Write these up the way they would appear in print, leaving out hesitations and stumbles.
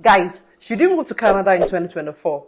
Guys, should you move to Canada in 2024?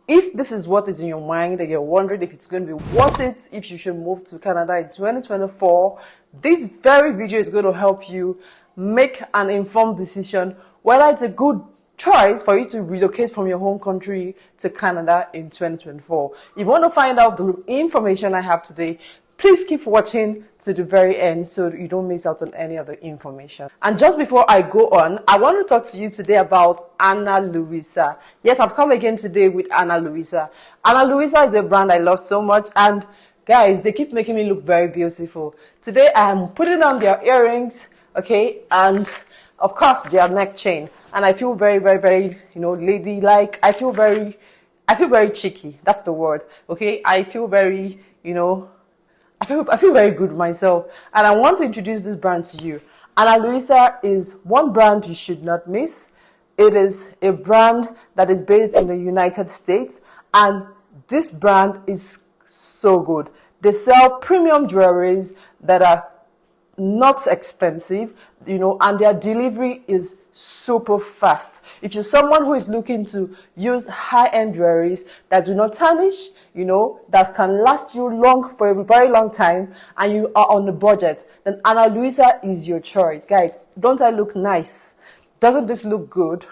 If this is what is in your mind and you're wondering if it's going to be worth it, if you should move to Canada in 2024, this very video is going to help you make an informed decision whether it's a good choice for you to relocate from your home country to Canada in 2024. If you want to find out the information I have today, please keep watching to the very end so you don't miss out on any of the information. And just before I go on, I want to talk to you today about Ana Luisa. Yes, I've come again today with Ana Luisa. Ana Luisa is a brand I love so much, and guys, they keep making me look very beautiful. Today I am putting on their earrings, okay, and of course their neck chain, and I feel very, very, very, ladylike. I feel very cheeky. That's the word, okay? I feel very, I feel very good myself, and I want to introduce this brand to you. Ana Luisa is one brand you should not miss. It is a brand that is based in the United States, and this brand is so good. They sell premium jewelries that are not expensive, and their delivery is super fast. If you're someone who is looking to use high-end jewelries that do not tarnish, that can last you for a very long time, and you are on a budget, then Ana Luisa is your choice. Guys, don't I look nice? Doesn't this look good?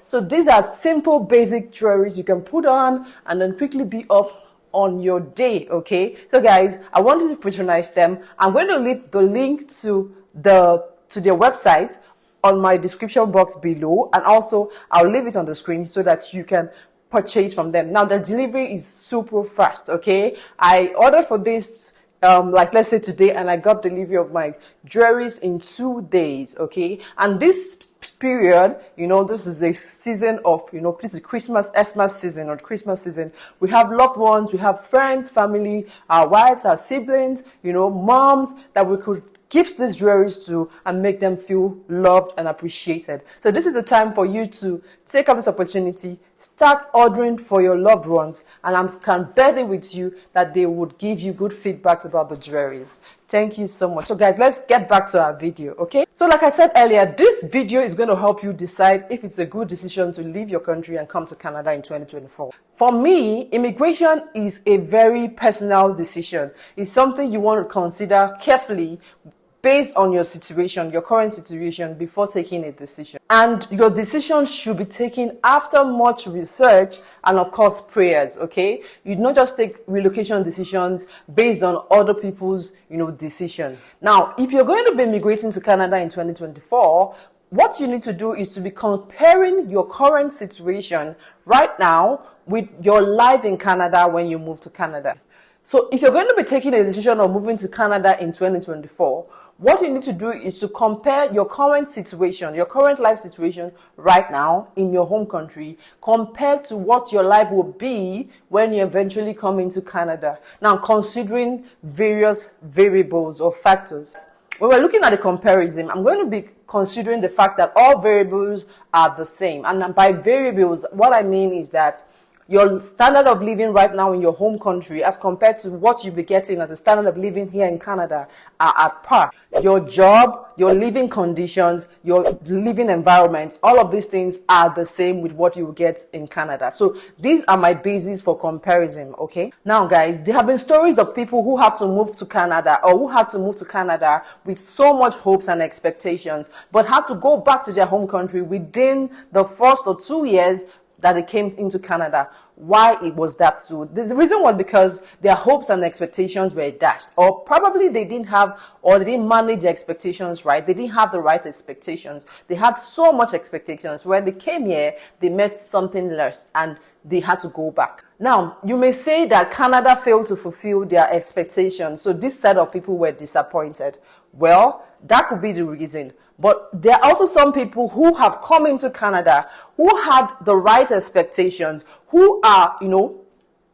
So these are simple, basic jewelries you can put on and then quickly be off on your day, okay? So guys, I want you to patronize them. I'm going to leave the link to their website on my description box below, and also I'll leave it on the screen so that you can purchase from them. Now, the delivery is super fast, okay? I ordered for this let's say today, and I got delivery of my jewelries in 2 days, okay? And this period, this is a season of, this is Xmas season or Christmas season. We have loved ones, we have friends, family, our wives, our siblings, moms that we could gift these jewelries to and make them feel loved and appreciated. So this is the time for you to take up this opportunity, start ordering for your loved ones, and I can bet it with you that they would give you good feedbacks about the jewelries. Thank you so much. So guys, let's get back to our video, okay? So like I said earlier, this video is going to help you decide if it's a good decision to leave your country and come to Canada in 2024. For me, immigration is a very personal decision. It's something you want to consider carefully based on your situation, your current situation, before taking a decision. And your decision should be taken after much research and, of course, prayers, okay? You do not just take relocation decisions based on other people's, decision. Now, if you're going to be immigrating to Canada in 2024, what you need to do is to be comparing your current situation right now with your life in Canada when you move to Canada. So if you're going to be taking a decision of moving to Canada in 2024, what you need to do is to compare your current situation, your current life situation right now in your home country, compared to what your life will be when you eventually come into Canada. Now, considering various variables or factors. When we're looking at the comparison, I'm going to be considering the fact that all variables are the same. And by variables, what I mean is that your standard of living right now in your home country as compared to what you'll be getting as a standard of living here in Canada are at par. Your job, your living conditions, your living environment, all of these things are the same with what you will get in Canada. So these are my bases for comparison, okay? Now guys, there have been stories of people who have to move to Canada or who had to move to Canada with so much hopes and expectations, but had to go back to their home country within the first or 2 years that they came into Canada. Why it was that so? The reason was because their hopes and expectations were dashed, or probably they didn't manage the expectations right. They didn't have the right expectations. They had so much expectations. When they came here, they met something less and they had to go back. Now, you may say that Canada failed to fulfill their expectations, so this set of people were disappointed. Well, that could be the reason. But there are also some people who have come into Canada who had the right expectations, who are, who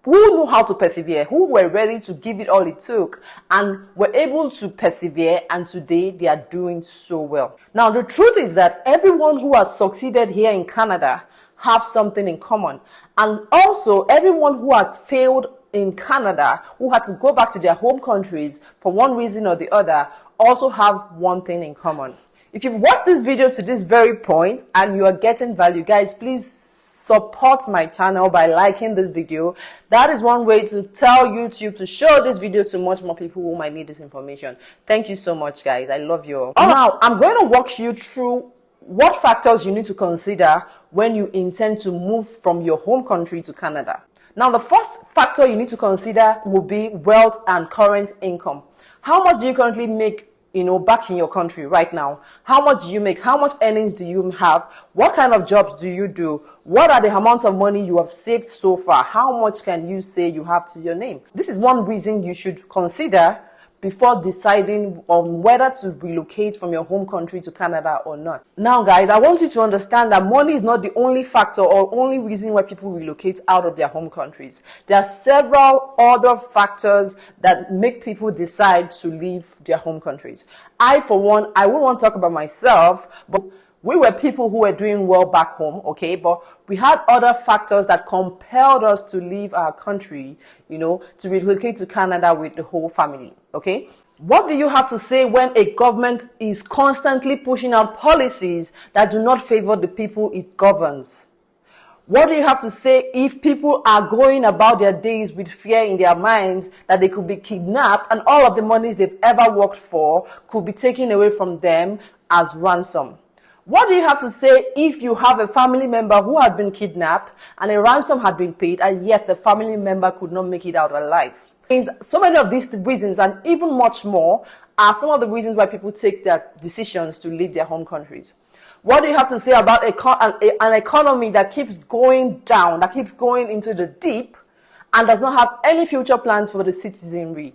know how to persevere, who were ready to give it all it took, and were able to persevere, and today they are doing so well. Now, the truth is that everyone who has succeeded here in Canada have something in common. And also, everyone who has failed in Canada, who had to go back to their home countries for one reason or the other, also have one thing in common. If you've watched this video to this very point and you are getting value, guys, please support my channel by liking this video. That is one way to tell YouTube to show this video to much more people who might need this information. Thank you so much, guys. I love you all. Now, I'm going to walk you through what factors you need to consider when you intend to move from your home country to Canada. Now, the first factor you need to consider will be wealth and current income. How much do you currently make, back in your country right now? How much do you make? How much earnings do you have? What kind of jobs do you do? What are the amounts of money you have saved so far? How much can you say you have to your name? This is one reason you should consider before deciding on whether to relocate from your home country to Canada or not. Now, guys, I want you to understand that money is not the only factor or only reason why people relocate out of their home countries. There are several other factors that make people decide to leave their home countries. For one, I wouldn't want to talk about myself, but we were people who were doing well back home, okay? But we had other factors that compelled us to leave our country, to relocate to Canada with the whole family, okay? What do you have to say when a government is constantly pushing out policies that do not favor the people it governs? What do you have to say if people are going about their days with fear in their minds that they could be kidnapped and all of the monies they've ever worked for could be taken away from them as ransom? What do you have to say if you have a family member who had been kidnapped and a ransom had been paid and yet the family member could not make it out alive? So many of these reasons and even much more are some of the reasons why people take their decisions to leave their home countries. What do you have to say about an economy that keeps going down, that keeps going into the deep and does not have any future plans for the citizenry?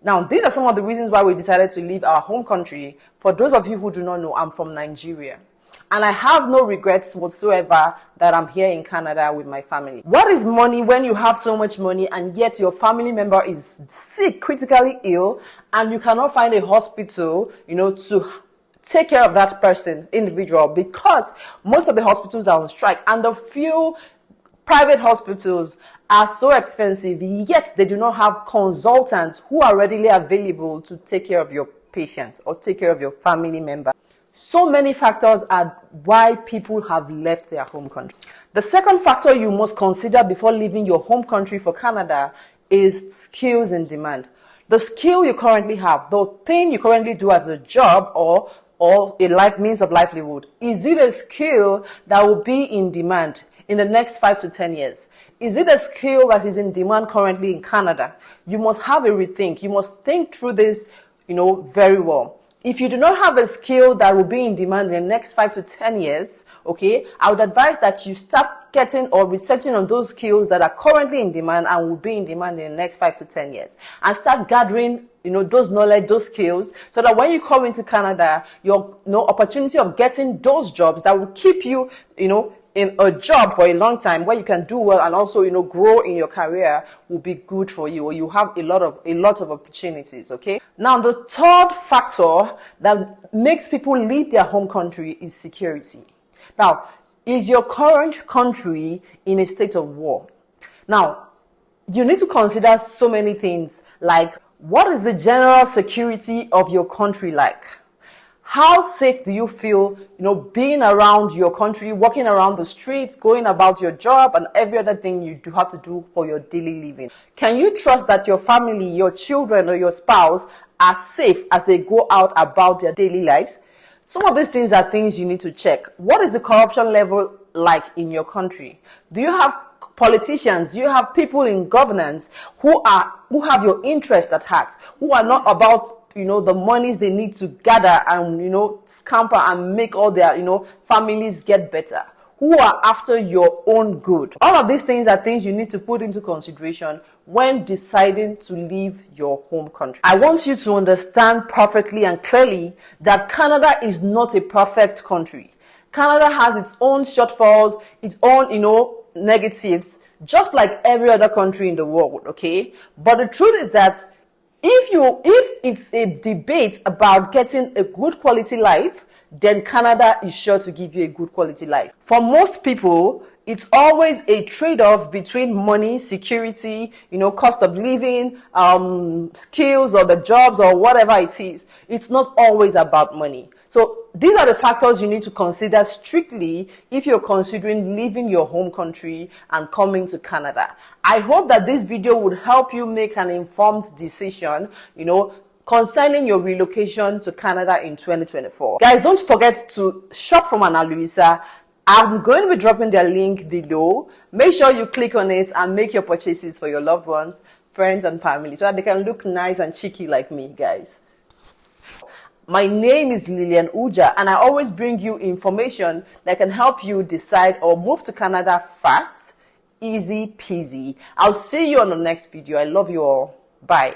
Now, these are some of the reasons why we decided to leave our home country. For those of you who do not know, I'm from Nigeria. And I have no regrets whatsoever that I'm here in Canada with my family. What is money when you have so much money and yet your family member is sick, critically ill, and you cannot find a hospital, to take care of that person, individual, because most of the hospitals are on strike and the few private hospitals are so expensive, yet they do not have consultants who are readily available to take care of your patient or take care of your family member. So many factors are why people have left their home country. The second factor you must consider before leaving your home country for Canada is skills in demand. The skill you currently have, the thing you currently do as a job or a means of livelihood, is it a skill that will be in demand in the next 5 to 10 years? Is it a skill that is in demand currently in Canada? You must have a rethink. You must think through this, very well. If you do not have a skill that will be in demand in the next 5 to 10 years, okay, I would advise that you start getting or researching on those skills that are currently in demand and will be in demand in the next 5 to 10 years. And start gathering, those knowledge, those skills, so that when you come into Canada, your opportunity of getting those jobs that will keep you, in a job for a long time where you can do well and also, grow in your career will be good for you, or you have a lot of opportunities, okay? Now, the third factor that makes people leave their home country is security. Now, is your current country in a state of war? Now, you need to consider so many things, like what is the general security of your country like? How safe do you feel, being around your country, walking around the streets, going about your job and every other thing you do have to do for your daily living? Can you trust that your family, your children or your spouse are safe as they go out about their daily lives? Some of these things are things you need to check. What is the corruption level like in your country? Do you have politicians, you have people in governance who have your interest at heart, who are not about the monies they need to gather and scamper and make all their families get better, who are after your own good? All of these things are things you need to put into consideration when deciding to leave your home country. I want you to understand perfectly and clearly that Canada is not a perfect country. Canada has its own shortfalls, its own negatives, just like every other country in the world, okay? But the truth is that if it's a debate about getting a good quality life, then Canada is sure to give you a good quality life. For most people, it's always a trade-off between money, security, cost of living, skills or the jobs or whatever it is. It's not always about money. So these are the factors you need to consider strictly if you're considering leaving your home country and coming to Canada. I hope that this video would help you make an informed decision, concerning your relocation to Canada in 2024. Guys, don't forget to shop from Ana Luisa. I'm going to be dropping their link below. Make sure you click on it and make your purchases for your loved ones, friends, and family so that they can look nice and cheeky like me, guys. My name is Lilian Uja, and I always bring you information that can help you decide or move to Canada fast, easy peasy. I'll see you on the next video. I love you all. Bye.